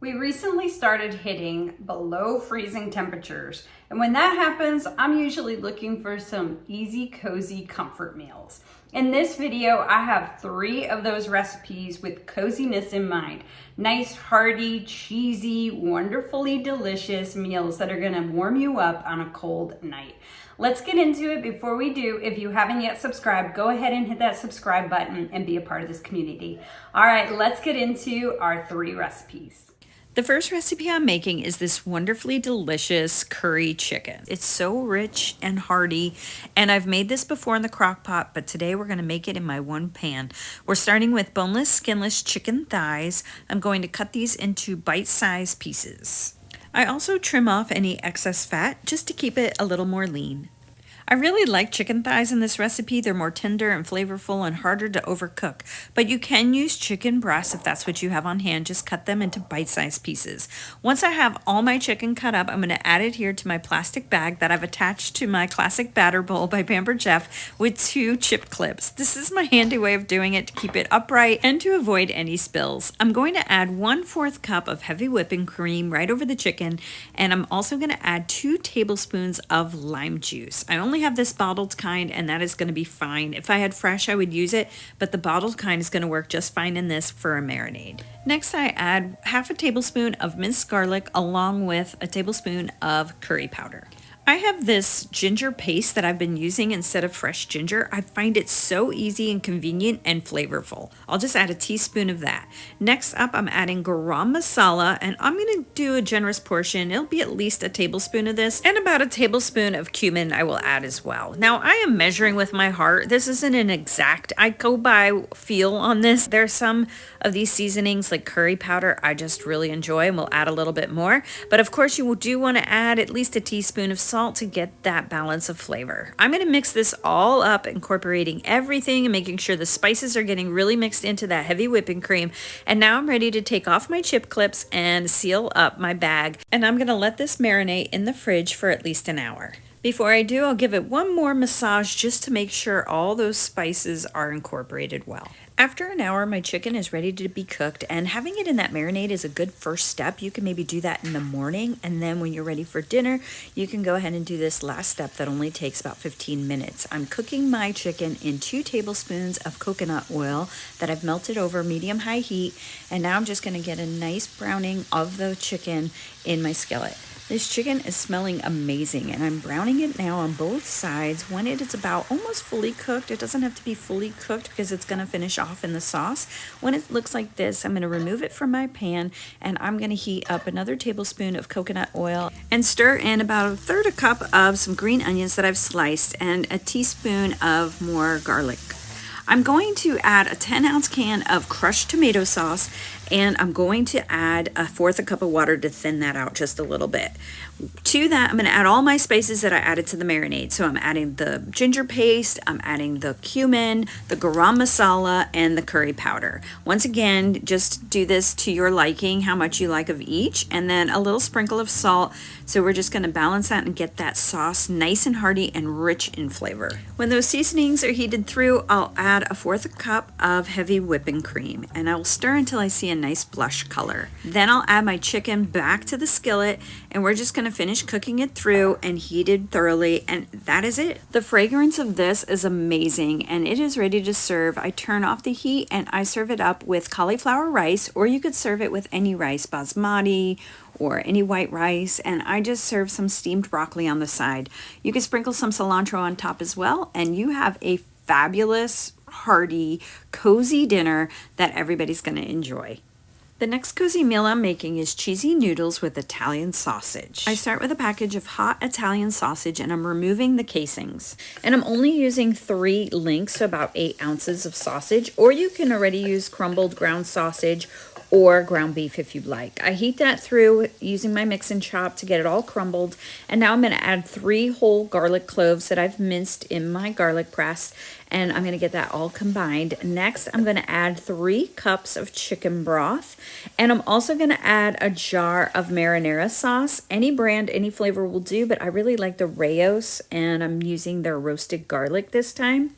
We recently started hitting below freezing temperatures, and when that happens, I'm usually looking for some easy, cozy comfort meals. In this video, I have 3 of those recipes with coziness in mind. Nice, hearty, cheesy, wonderfully delicious meals that are gonna warm you up on a cold night. Let's get into it. Before we do, if you haven't yet subscribed, go ahead and hit that subscribe button and be a part of this community. All right, let's get into our 3 recipes. The first recipe I'm making is this wonderfully delicious curry chicken. It's so rich and hearty, and I've made this before in the crock pot, but today we're going to make it in my one pan. We're starting with boneless, skinless chicken thighs. I'm going to cut these into bite-sized pieces. I also trim off any excess fat just to keep it a little more lean. I really like chicken thighs in this recipe. They're more tender and flavorful and harder to overcook, but you can use chicken breasts if that's what you have on hand. Just cut them into bite-sized pieces. Once I have all my chicken cut up, I'm going to add it here to my plastic bag that I've attached to my classic batter bowl by Pampered Chef with 2 chip clips. This is my handy way of doing it to keep it upright and to avoid any spills. I'm going to add 1/4 cup of heavy whipping cream right over the chicken, and I'm also going to add 2 tablespoons of lime juice. I only have this bottled kind, and that is going to be fine. If I had fresh, I would use it, but the bottled kind is going to work just fine in this for a marinade. Next, I add 1/2 tablespoon of minced garlic along with a tablespoon of curry powder. I have this ginger paste that I've been using instead of fresh ginger. I find it so easy and convenient and flavorful. I'll just add a teaspoon of that. Next up, I'm adding garam masala, and I'm going to do a generous portion. It'll be at least a tablespoon of this, and about a tablespoon of cumin I will add as well. Now, I am measuring with my heart. This isn't an exact. I go by feel on this. There are some of these seasonings like curry powder I just really enjoy, and we'll add a little bit more. But of course, you do want to add at least a teaspoon of salt to get that balance of flavor. I'm going to mix this all up, incorporating everything and making sure the spices are getting really mixed into that heavy whipping cream. And now I'm ready to take off my chip clips and seal up my bag. And I'm going to let this marinate in the fridge for at least an hour. Before I do, I'll give it one more massage just to make sure all those spices are incorporated well. After an hour, my chicken is ready to be cooked, and having it in that marinade is a good first step. You can maybe do that in the morning, and then when you're ready for dinner, you can go ahead and do this last step that only takes about 15 minutes. I'm cooking my chicken in 2 tablespoons of coconut oil that I've melted over medium-high heat, and now I'm just going to get a nice browning of the chicken in my skillet. This chicken is smelling amazing, and I'm browning it now on both sides. When it is about almost fully cooked, it doesn't have to be fully cooked because it's going to finish off in the sauce. When it looks like this, I'm going to remove it from my pan, and I'm going to heat up another tablespoon of coconut oil and stir in about 1/3 cup of some green onions that I've sliced and a teaspoon of more garlic. I'm going to add a 10-ounce can of crushed tomato sauce, and I'm going to add 1/4 cup of water to thin that out just a little bit. To that, I'm going to add all my spices that I added to the marinade. So I'm adding the ginger paste, I'm adding the cumin, the garam masala, and the curry powder. Once again, just do this to your liking, how much you like of each, and then a little sprinkle of salt. So we're just going to balance that and get that sauce nice and hearty and rich in flavor. When those seasonings are heated through, I'll add 1/4 cup of heavy whipping cream, and I will stir until I see a nice blush color. Then I'll add my chicken back to the skillet, and we're just going to finish cooking it through and heat it thoroughly, and that is it. The fragrance of this is amazing, and it is ready to serve. I turn off the heat and I serve it up with cauliflower rice, or you could serve it with any rice, basmati or any white rice, and I just serve some steamed broccoli on the side. You can sprinkle some cilantro on top as well, and you have a fabulous, hearty, cozy dinner that everybody's going to enjoy. The next cozy meal I'm making is cheesy noodles with Italian sausage. I start with a package of hot Italian sausage, and I'm removing the casings. And I'm only using 3 links, so about 8 ounces of sausage, or you can already use crumbled ground sausage or ground beef if you'd like. I heat that through using my mix and chop to get it all crumbled. And now I'm going to add 3 whole garlic cloves that I've minced in my garlic press, and I'm going to get that all combined. Next, I'm going to add 3 cups of chicken broth, and I'm also going to add a jar of marinara sauce. Any brand, any flavor will do, but I really like the Rayos, and I'm using their roasted garlic this time.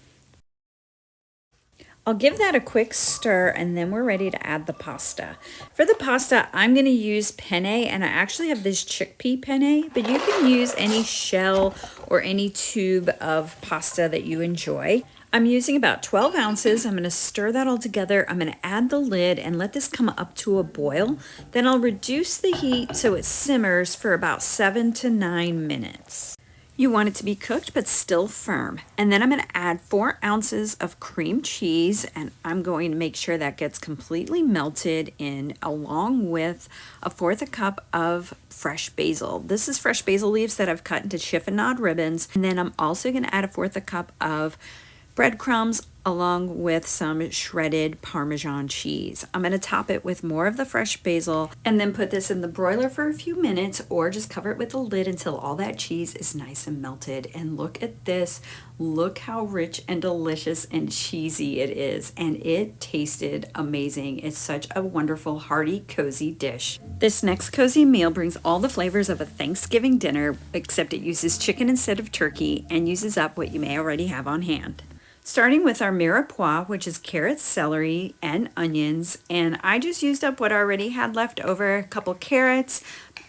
I'll give that a quick stir and then we're ready to add the pasta. For the pasta, I'm going to use penne, and I actually have this chickpea penne, but you can use any shell or any tube of pasta that you enjoy. I'm using about 12 ounces. I'm going to stir that all together. I'm going to add the lid and let this come up to a boil. Then I'll reduce the heat so it simmers for about 7 to 9 minutes. You want it to be cooked but still firm. And then I'm going to add 4 ounces of cream cheese, and I'm going to make sure that gets completely melted in, along with 1/4 cup of fresh basil. This is fresh basil leaves that I've cut into chiffonade ribbons. And then I'm also going to add 1/4 cup of breadcrumbs along with some shredded Parmesan cheese. I'm going to top it with more of the fresh basil and then put this in the broiler for a few minutes, or just cover it with a lid until all that cheese is nice and melted. And look at this. Look how rich and delicious and cheesy it is. And it tasted amazing. It's such a wonderful, hearty, cozy dish. This next cozy meal brings all the flavors of a Thanksgiving dinner, except it uses chicken instead of turkey and uses up what you may already have on hand. Starting with our mirepoix, which is carrots, celery, and onions. And I just used up what I already had left over, a couple carrots,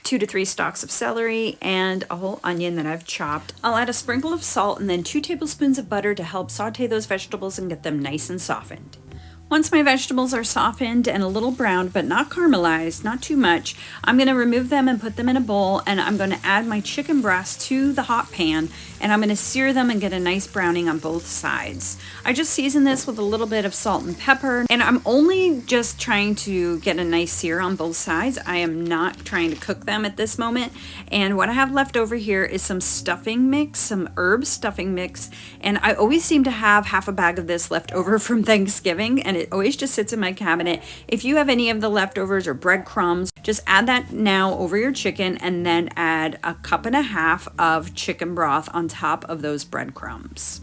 2 to 3 stalks of celery, and a whole onion that I've chopped. I'll add a sprinkle of salt and then 2 tablespoons of butter to help saute those vegetables and get them nice and softened. Once my vegetables are softened and a little browned, but not caramelized, not too much, I'm going to remove them and put them in a bowl, and I'm going to add my chicken breasts to the hot pan, and I'm going to sear them and get a nice browning on both sides. I just season this with a little bit of salt and pepper, and I'm only just trying to get a nice sear on both sides. I am not trying to cook them at this moment. And what I have left over here is some stuffing mix, some herb stuffing mix, and I always seem to have half a bag of this left over from Thanksgiving, and it always just sits in my cabinet. If you have any of the leftovers or breadcrumbs, just add that now over your chicken, and then add 1.5 cups of chicken broth on top of those breadcrumbs.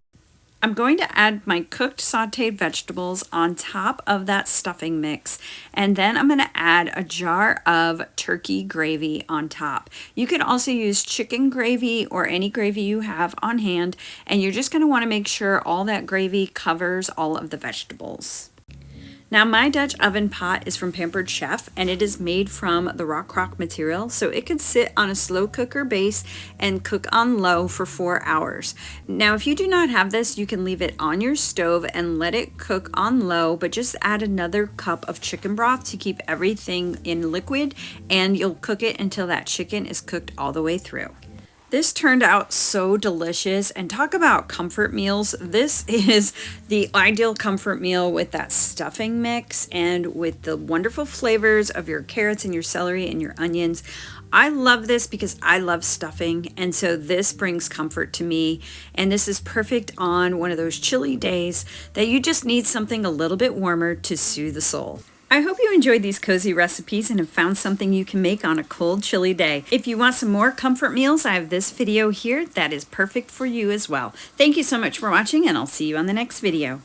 I'm going to add my cooked sauteed vegetables on top of that stuffing mix, and then I'm going to add a jar of turkey gravy on top. You could also use chicken gravy or any gravy you have on hand, and you're just going to want to make sure all that gravy covers all of the vegetables. Now, my Dutch oven pot is from Pampered Chef, and it is made from the rock crock material, so it could sit on a slow cooker base and cook on low for 4 hours. Now, if you do not have this, you can leave it on your stove and let it cook on low, but just add another cup of chicken broth to keep everything in liquid, and you'll cook it until that chicken is cooked all the way through. This turned out so delicious, and talk about comfort meals. This is the ideal comfort meal with that stuffing mix and with the wonderful flavors of your carrots and your celery and your onions. I love this because I love stuffing, and so this brings comfort to me, and this is perfect on one of those chilly days that you just need something a little bit warmer to soothe the soul. I hope you enjoyed these cozy recipes and have found something you can make on a cold, chilly day. If you want some more comfort meals, I have this video here that is perfect for you as well. Thank you so much for watching, and I'll see you on the next video.